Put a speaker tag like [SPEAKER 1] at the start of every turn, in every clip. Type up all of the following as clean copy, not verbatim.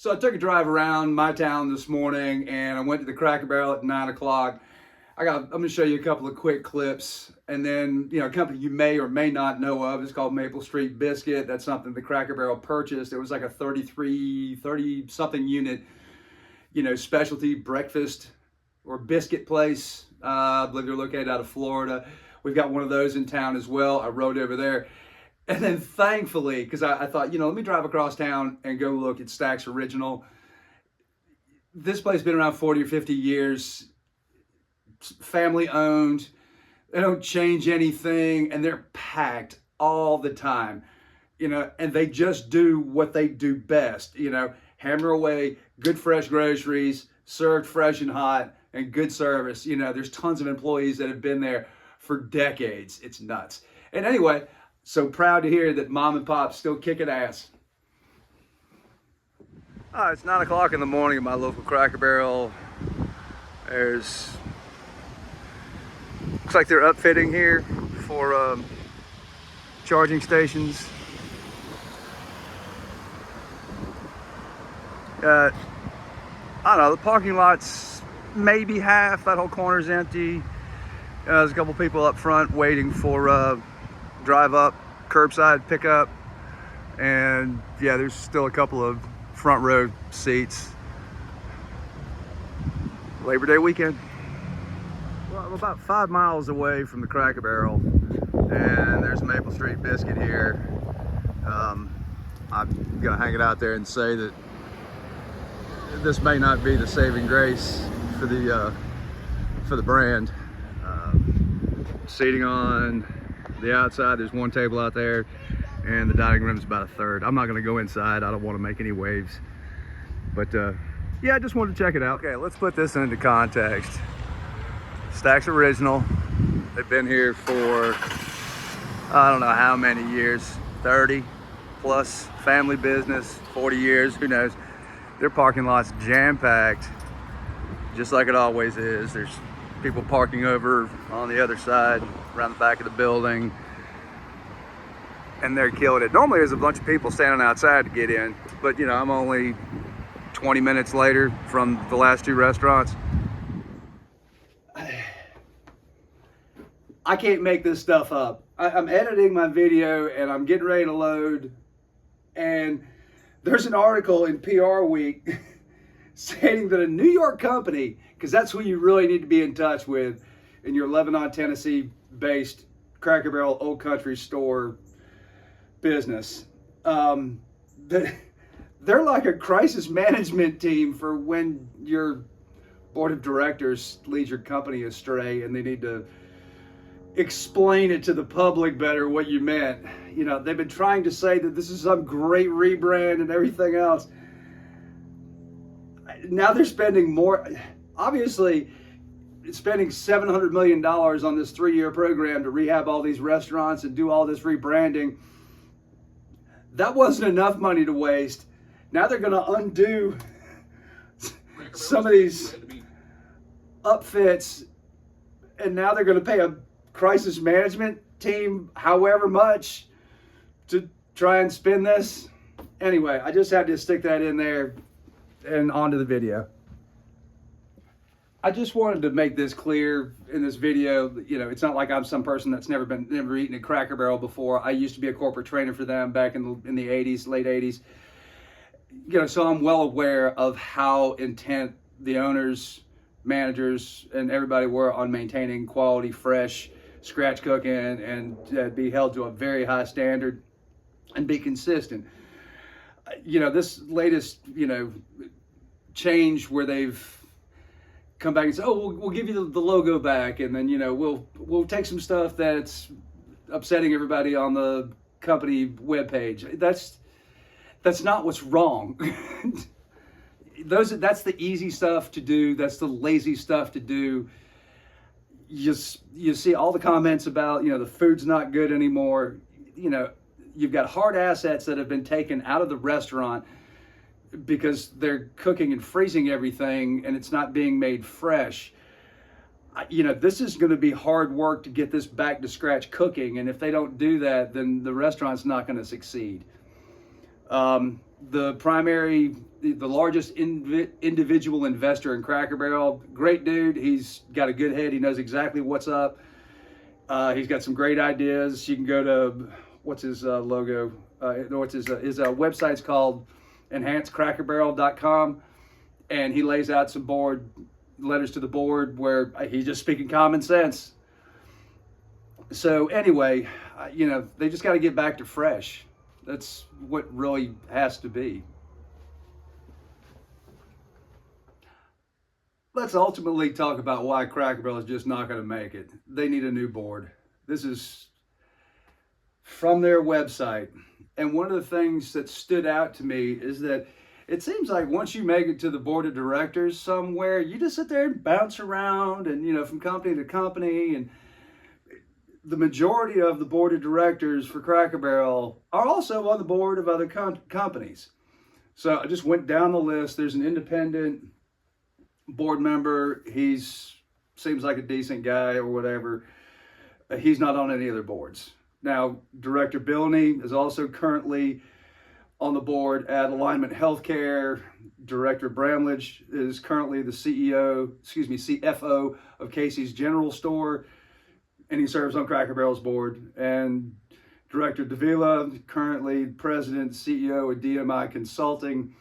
[SPEAKER 1] So I took a drive around my town this morning and I went to the Cracker Barrel at 9 o'clock. I'm going to show you a couple of quick clips, and then, a company you may or may not know of is called Maple Street Biscuit. That's something the Cracker Barrel purchased. It was like a 30 something unit, specialty breakfast or biscuit place. I believe they're located out of Florida. We've got one of those in town as well. I rode over there. And then thankfully, because I thought, let me drive across town and go look at Stack's Original. This place has been around 40 or 50 years, family owned. They don't change anything, and they're packed all the time, and they just do what they do best, hammer away good fresh groceries, served fresh and hot, and good service. There's tons of employees that have been there for decades. It's nuts. And anyway, so proud to hear that Mom and Pop's still kicking ass. It's 9 o'clock in the morning at my local Cracker Barrel. Looks like they're upfitting here for charging stations. I don't know, the parking lot's maybe half, that whole corner's empty. There's a couple people up front waiting for drive up, curbside pickup, and yeah, there's still a couple of front row seats. Labor Day weekend. Well, I'm about 5 miles away from the Cracker Barrel, and there's a Maple Street Biscuit here. I'm gonna hang it out there and say that this may not be the saving grace for the brand. Seating on the outside, there's one table out there, and the dining room is about a third. I'm not going to go inside. I don't want to make any waves, but yeah, I just wanted to check it out. Okay, let's put this into context. Stack's Original, they've been here for I don't know how many years, 30 plus, family business, 40 years, who knows. Their parking lot's jam-packed, just like it always is. There's people parking over on the other side, around the back of the building, and they're killing it. Normally there's a bunch of people standing outside to get in, but I'm only 20 minutes later from the last two restaurants. I can't make this stuff up. I'm editing my video and I'm getting ready to load, and there's an article in PR Week stating that a New York company, because that's who you really need to be in touch with in your Lebanon, Tennessee based Cracker Barrel Old Country store business. They're like a crisis management team for when your board of directors leads your company astray and they need to explain it to the public better what you meant. They've been trying to say that this is some great rebrand and everything else. Now they're spending more, obviously spending $700 million on this 3-year program to rehab all these restaurants and do all this rebranding. That wasn't enough money to waste. Now they're going to undo some of these upfits, and now they're going to pay a crisis management team however much to try and spin this. Anyway, I just had to stick that in there and onto the video. I just wanted to make this clear in this video. It's not like I'm some person that's never eaten a Cracker Barrel before. I used to be a corporate trainer for them back in the 80s, late 80s. So I'm well aware of how intent the owners, managers, and everybody were on maintaining quality, fresh, scratch cooking, and be held to a very high standard and be consistent. This latest, change where they've come back and say, oh, we'll give you the logo back, and then, we'll take some stuff that's upsetting everybody on the company webpage. That's not what's wrong. That's the easy stuff to do. That's the lazy stuff to do. You see all the comments about, the food's not good anymore. You've got hard assets that have been taken out of the restaurant because they're cooking and freezing everything and it's not being made fresh. This is going to be hard work to get this back to scratch cooking, and if they don't do that, then the restaurant's not going to succeed. the largest individual investor in Cracker Barrel. Great dude. He's got a good head. He knows exactly what's up. He's got some great ideas. You can go to, what's his logo? What's his website's called enhancedcrackerbarrel.com, and he lays out some letters to the board where he's just speaking common sense. So anyway, they just got to get back to fresh. That's what really has to be. Let's ultimately talk about why Cracker Barrel is just not going to make it. They need a new board. This is from their website. And one of the things that stood out to me is that it seems like once you make it to the board of directors somewhere, you just sit there and bounce around and, from company to company. And the majority of the board of directors for Cracker Barrel are also on the board of other companies. So I just went down the list. There's an independent board member. Seems like a decent guy or whatever. He's not on any other boards. Now, Director Bilney is also currently on the board at Alignment Healthcare. Director Bramlage is currently the CFO of Casey's General Store, and he serves on Cracker Barrel's board. And Director Davila, currently President, CEO of DMI Consulting,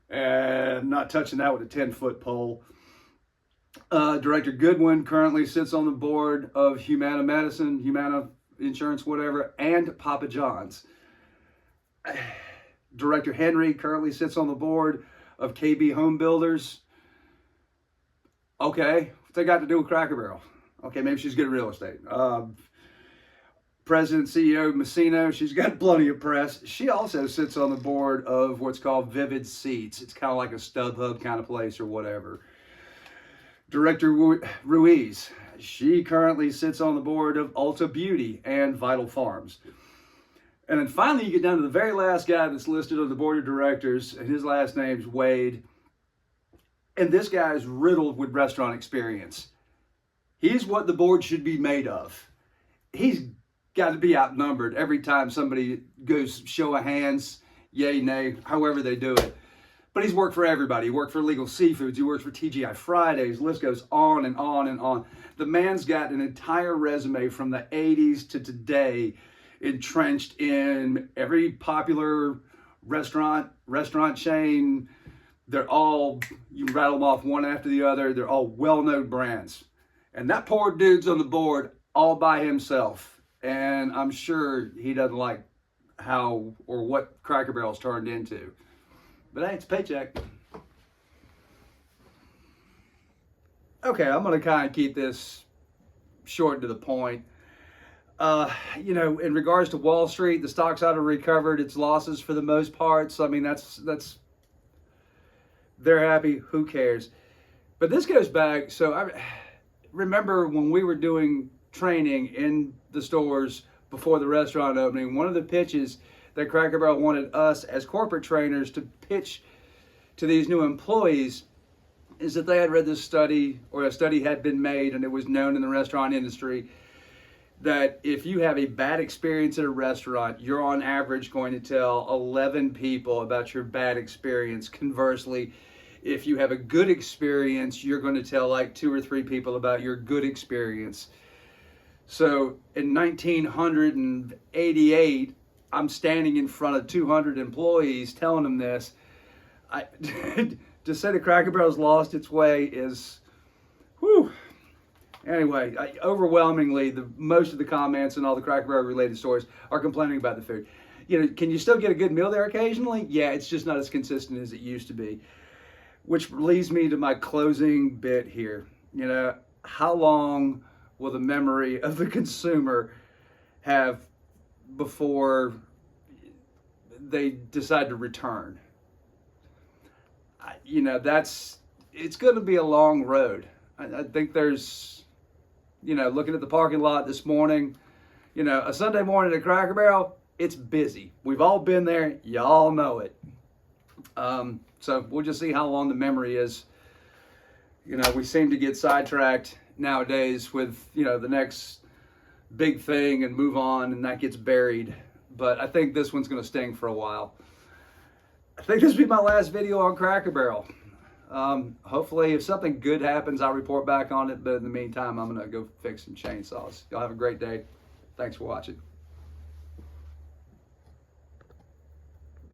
[SPEAKER 1] and not touching that with a 10-foot pole. Director Goodwin currently sits on the board of Humana Medicine, Humana Insurance, whatever, and Papa John's. Director Henry currently sits on the board of KB Home Builders. Okay, what's they got to do with Cracker Barrel? Okay, maybe she's good at real estate. President, CEO Messino, she's got plenty of press. She also sits on the board of what's called Vivid Seats. It's kind of like a StubHub kind of place or whatever. Director Ruiz, she currently sits on the board of Ulta Beauty and Vital Farms. And then finally, you get down to the very last guy that's listed on the board of directors, and his last name's Wade. And this guy is riddled with restaurant experience. He's what the board should be made of. He's got to be outnumbered every time somebody goes show of hands, yay, nay, however they do it. But he's worked for everybody. He worked for Legal Seafoods. He works for TGI Fridays. The list goes on and on and on. The man's got an entire resume from the 80s to today, entrenched in every popular restaurant chain. They're all, you rattle them off one after the other, they're all well-known brands. And that poor dude's on the board all by himself. And I'm sure he doesn't like how or what Cracker Barrel's turned into. But hey, it's a paycheck. Okay, I'm going to kind of keep this short and to the point. In regards to Wall Street, the stock's out of recovered its losses for the most part. So, I mean, that's they're happy. Who cares? But this goes back. So I remember when we were doing training in the stores before the restaurant opening, one of the pitches that Cracker Barrel wanted us as corporate trainers to pitch to these new employees is that they had read this study, or a study had been made, and it was known in the restaurant industry, that if you have a bad experience at a restaurant, you're on average going to tell 11 people about your bad experience. Conversely, if you have a good experience, you're going to tell like 2 or 3 people about your good experience. So in 1988, I'm standing in front of 200 employees telling them this. To say that Cracker Barrel's lost its way is, whew. Anyway, overwhelmingly, most of the comments and all the Cracker Barrel related stories are complaining about the food. Can you still get a good meal there occasionally? Yeah, it's just not as consistent as it used to be. Which leads me to my closing bit here. How long will the memory of the consumer have before they decide to return? It's going to be a long road. I think there's, looking at the parking lot this morning, a Sunday morning at Cracker Barrel, it's busy. We've all been there. Y'all know it. So we'll just see how long the memory is. We seem to get sidetracked nowadays with, the next big thing and move on, and that gets buried. But I think this one's going to sting for a while. I think this will be my last video on Cracker Barrel. Hopefully, if something good happens, I'll report back on it. But in the meantime, I'm going to go fix some chainsaws. Y'all have a great day. Thanks for watching.